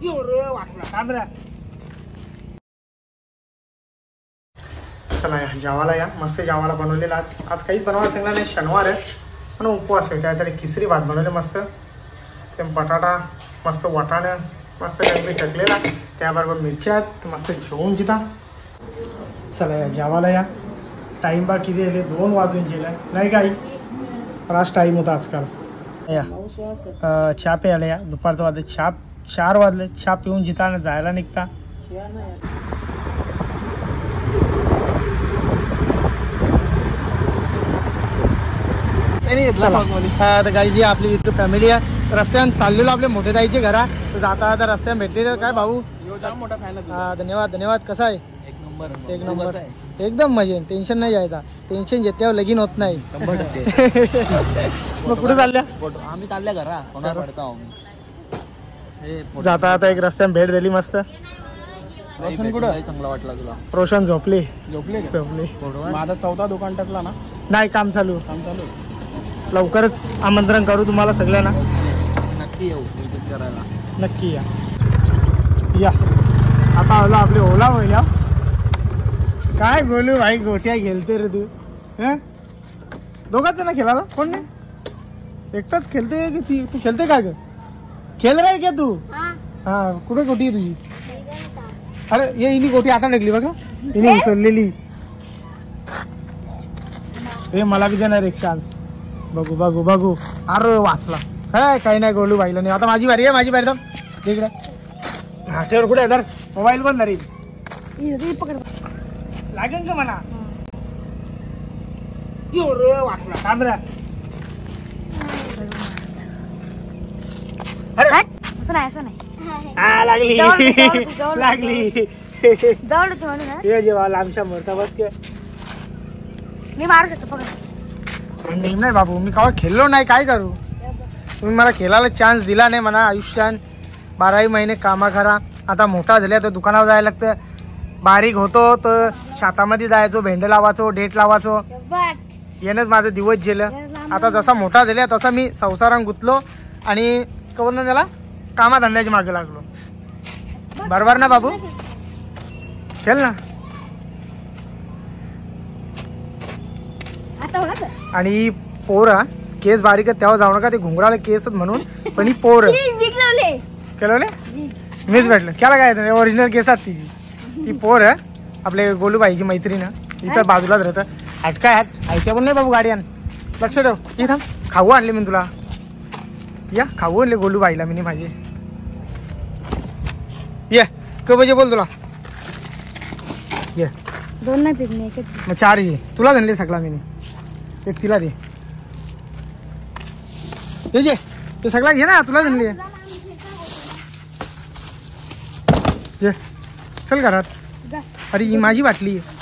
वाचला थांबरा. चला या जेवायला या. मस्त जेवायला बनवलेला आज काहीच बनवायला सांगला नाही, शनिवार आहे पण उपवास आहे. त्यासाठी खिचडी भात बनवले मस्त. ते बटाटा मस्त, वाटाणं मस्त गणपती टाकलेला, त्याबरोबर मिरच्या मस्त घेऊन जिता. चला या जेवायला या. टाईम बा किती आले 2 वाजून गेला नाही काही. रास टाईम होता आजकाल. या चहा प्यायला या. दुपारचं वाजले 4 वाजले. चहा पिऊन जिता जायला निघता. तर काही जी आपली युट्यूब फॅमिली आहे. रस्त्यानं चाललेलो आपले मोठे ताईचे घरा. तर जाता आता रस्त्यानं भेटलेलं काय भाऊ. मोठा फॅन. धन्यवाद धन्यवाद. कसा आहे. एक नंबर एकदम मजे. टेन्शन नाही यायचा. टेन्शन घेतल्यावर लगीन होत नाही. मग कुठे चालल्या. आम्ही चालल्या घरा सोनार पडतो. जाता आता एक रस्त्यानं भेट दिली मस्त. रोशन कुठं चांगला वाटला तुला. रोशन झोपले. माझा 4था दुकान टाकला ना. नाही काम चालू. लवकरच आमंत्रण करू तुम्हाला सगळ्यांना. नक्की येऊ करायला. नक्की या. या आता आलो आपले ओला होईल. काय बोलू भाई, गोट्या खेळते रे तू. दोघात ना खेळायला कोण नाही. एकटाच खेळते की तू खेळते काय ग. खेळ रे का तू. हा कुठे गोटी आहे तुझी. अरे ये इनी गोटी आता टाकली बघा. इनी उसरलेली. हे मला बी देणार एक चान्स. बघू बघू बघू. अरे वाचला. काही नाही गोलू भाईला नाही. आता माझी बारी आहे. माझी बारी तर तिकडे हाच्यावर कुठे आहे. तर मोबाईल पण धरी लागेल का म्हणा. वाचला थांबरा. लागली लागली. जेव्हा लांबच्या मोरता बस के मी मारू शकतो. नाही बाबू, मी केव्हा खेळलो नाही. काय करू. तुम्ही मला खेळायला चान्स दिला नाही म्हणा. आयुष्यात 12 महिने कामा करा. आता मोठा झाल्या तर दुकानावर जायला लागतं. बारीक होतो तर शेतामध्ये जायचो, भेंड लावायचो, डेट लावायचो. येणंच माझं दिवस गेलं. आता जसा मोठा झाला तसा मी संसारात गुंतलो आणि कवर त्याला कामाधंद्याच्या मागे लागलो. बरोबर ना बाबू. खेळ ना. आणि पोर केस बारीक आहे तेव्हा जाऊ नका. ते घुंगराला केस म्हणून. पण ही पोर केलवले मीच भेटलं. केला काय ओरिजिनल केसात तिची. ती पोर आपले गोलूबाईची मैत्रीण इथं बाजूलाच राहतं. हटकाय हट ऐकत्या पण नाही बाबू. गाडी आण. लक्ष ठेव. इथं खाऊ आणले मी तुला. या खाऊ आणले गोलूबाईला मी माझे. ये क बजे बोल तुला. ये 2 नाही पिकणे. मग 4 ये. तुला धनले सगळा मी. एक तिला दे. जे ते सगळा घे ना. तुला धनले. ये चल घरात. अरे ही माझी बाटली आहे.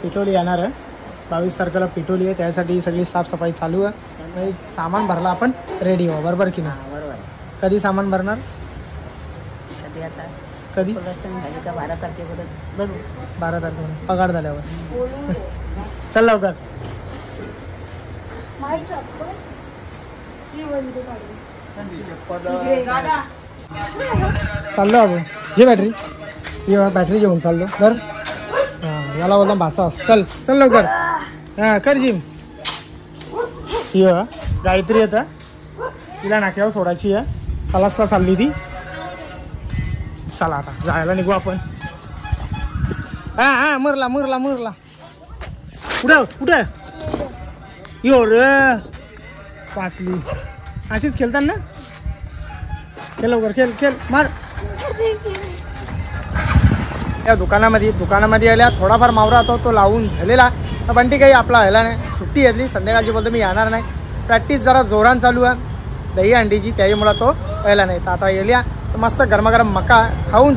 पिटोली येणार आहे 22 तारखेला. पिटोली आहे त्यासाठी सगळी साफसफाई चालू आहे. सामान भरला आपण रेडी हो. बरोबर की ना. बरोबर. कधी सामान भरणार. कधी आता कधी 12 तारखेपर्यंत बघू. 12 तारखेला पगार झाल्यावर. चल लवकर. चाललो आपण. घे बॅटरी. ये बॅटरी घेऊन चाललो. तर हां याला बोलता भासा. चल चल लवकर. हां कर जिम. ये गायत्री येतं. तिला नाक्यावर सोडायची आहे. पलासला चालली ती. चला आता जायला निघू आपण. हा मुरला मुरला मुरला. कुठं कुठं यो रे. वाचली. अशीच खेळतात ना. खेळ लवकर. खेळ खेळ मार. या दुकानामध्ये आल्या थोडाफार मावरा होता तो लावून झालेला. बंटी काही आपला व्हायला नाही. सुट्टी घेतली संध्याकाळची. बोलतो मी येणार नाही. प्रॅक्टिस जरा जोरान चालू आहे दही अंडीची. त्यामुळे तो व्हायला नाही. तर आता येल्या मस्त गरमागरम मका खाऊन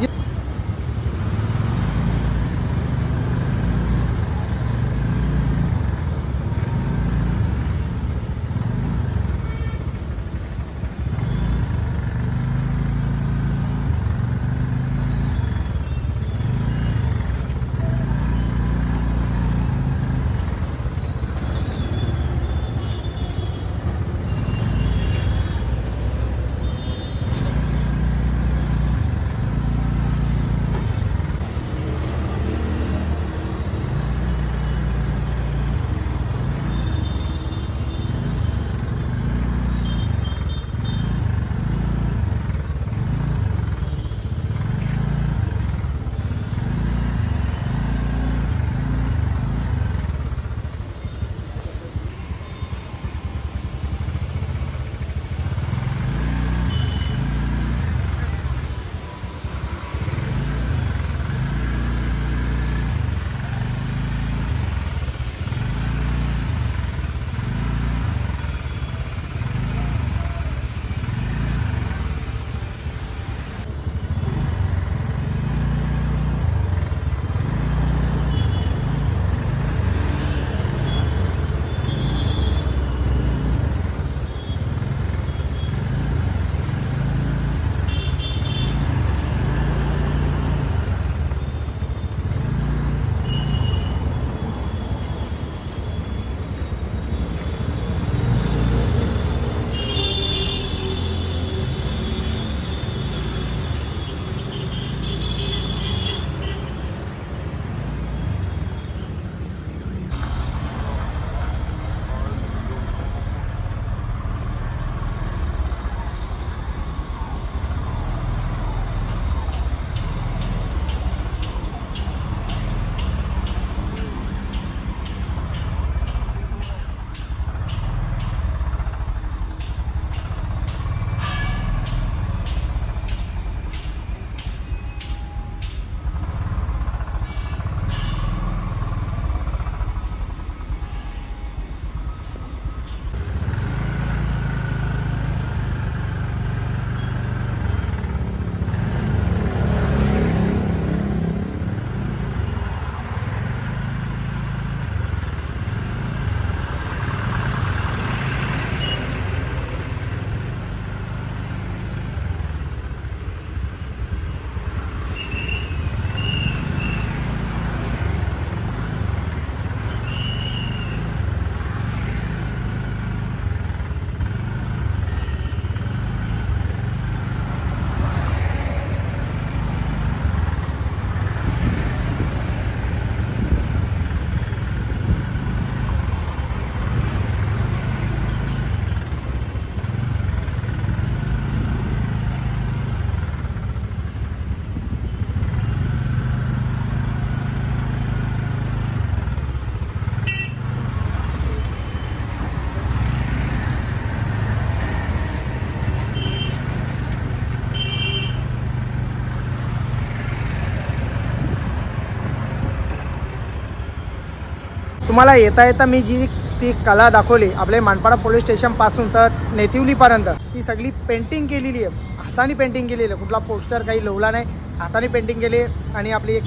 तुम्हाला येता येता मी जी ती कला दाखवली आपल्या मानपाडा पोलीस स्टेशनपासून तर नेतिवलीपर्यंत ती सगळी पेंटिंग केलेली आहे, हाताने पेंटिंग केलेली आहे. कुठला पोस्टर काही लावला नाही, हाताने पेंटिंग केली. आणि आपली एक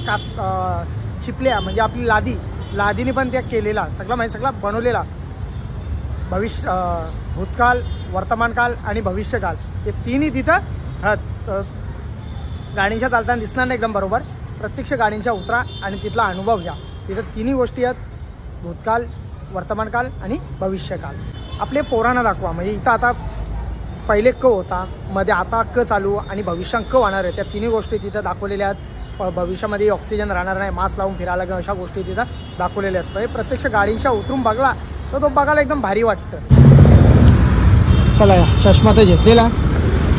चिपल्या म्हणजे आपली लादीने पण त्या केलेला सगळं म्हणजे सगळा बनवलेला. भविष्य भूतकाळ, वर्तमानकाल आणि भविष्यकाल हे तिन्ही तिथं गाडींच्या चालताना दिसणार नाही एकदम बरोबर. प्रत्यक्ष गाडींच्या उतरा आणि तिथला अनुभव घ्या. तिथं तिन्ही गोष्टी आहेत, भूतकाळ, वर्तमानकाल आणि भविष्यकाल. आपले पोरांना दाखवा. म्हणजे इथं आता पहिले क होता, मध्ये आता क चालू आणि भविष्यात क होणार आहे. त्या तिन्ही गोष्टी तिथं दाखवलेल्या आहेत. भविष्यामध्ये ऑक्सिजन राहणार नाही, मास्क लावून फिरायला किंवा अशा गोष्टी तिथं दाखवलेल्या आहेत. म्हणजे प्रत्यक्ष गाडींच्या उतरून बघला तर तो बघायला एकदम भारी वाटतं. चला या चष्मा तर घेतलेला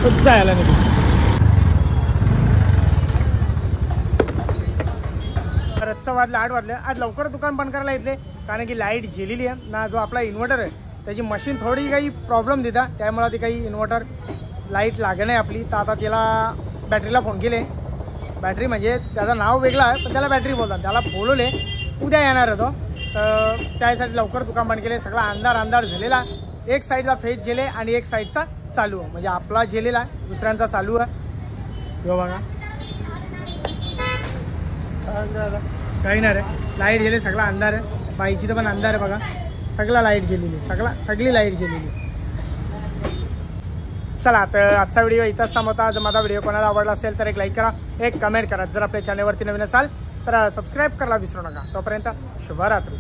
तर जायला नाही. रातचं वाजलं 8 वाजले. आज लवकर दुकान बंद करायला येतले कारण की लाईट गेलेली आहे ना. जो आपला इन्व्हर्टर आहे त्याची मशीन थोडी काही प्रॉब्लेम देता, त्यामुळे ती काही इन्व्हर्टर लाईट लागे नाही आपली. तर आता त्याला बॅटरीला फोन केले. बॅटरी म्हणजे त्याचं नाव वेगळं आहे पण त्याला बॅटरी बोलतात. त्याला बोलवले, उद्या येणार आहे तो. तर त्यासाठी लवकर दुकान बंद केले. सगळा अंधार झालेला. एक साईडचा फेज गेले आणि एक साईडचा चालू आहे. म्हणजे आपला गेलेला दुसऱ्यांचा चालू आहे. हो बघा काही नाही रे, लाईट गेले, सगळा अंधार आहे. बाईची तर पण अंधार आहे बघा. सगळा लाईट गेलेली, सगळी लाईट गेलेली. चला तर आजचा व्हिडिओ इथंच थांबवता. जर माझा व्हिडिओ कोणाला आवडला असेल तर एक लाईक करा, एक कमेंट करा. जर आपल्या चॅनलवरती नवीन असाल तर सबस्क्राईब करायला विसरू नका. तोपर्यंत शुभरात्री.